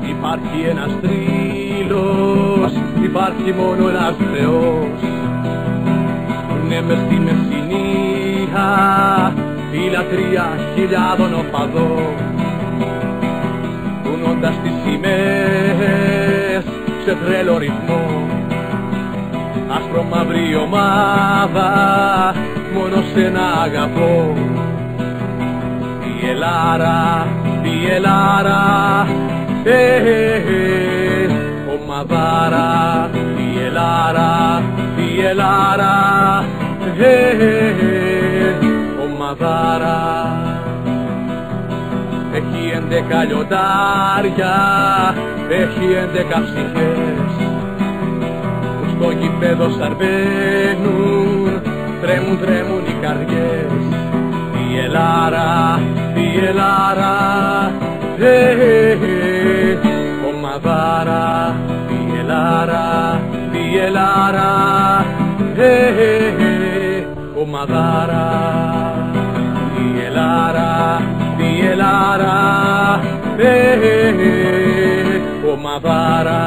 Υπάρχει ένας θρύλος, υπάρχει μόνο ένας Θεός. Ναι, μες στη Μεσσηνία η λατρεία χιλιάδων οπαδών, κουνώντας τις σημαίες σε τρέλο ρυθμό. Άσπρο-μαύρη ομάδα, μόνο σένα αγαπώ. Η Ελάρα, η Ελάρα, ομαδάρα, η Ελάρα, η Ελάρα, ομαδάρα. Έχει 11 λιοντάρια, έχει 11 ψυχές, που στο γηπέδο σαρβαίνουν, τρέμουν, τρέμουν οι καρδιές. Η Ελάρα, η Ελάρα, ομαδάρα, η Ελάρα, η Ελάρα, ομαδάρα, η Ελάρα, η Ελάρα, ομαδάρα.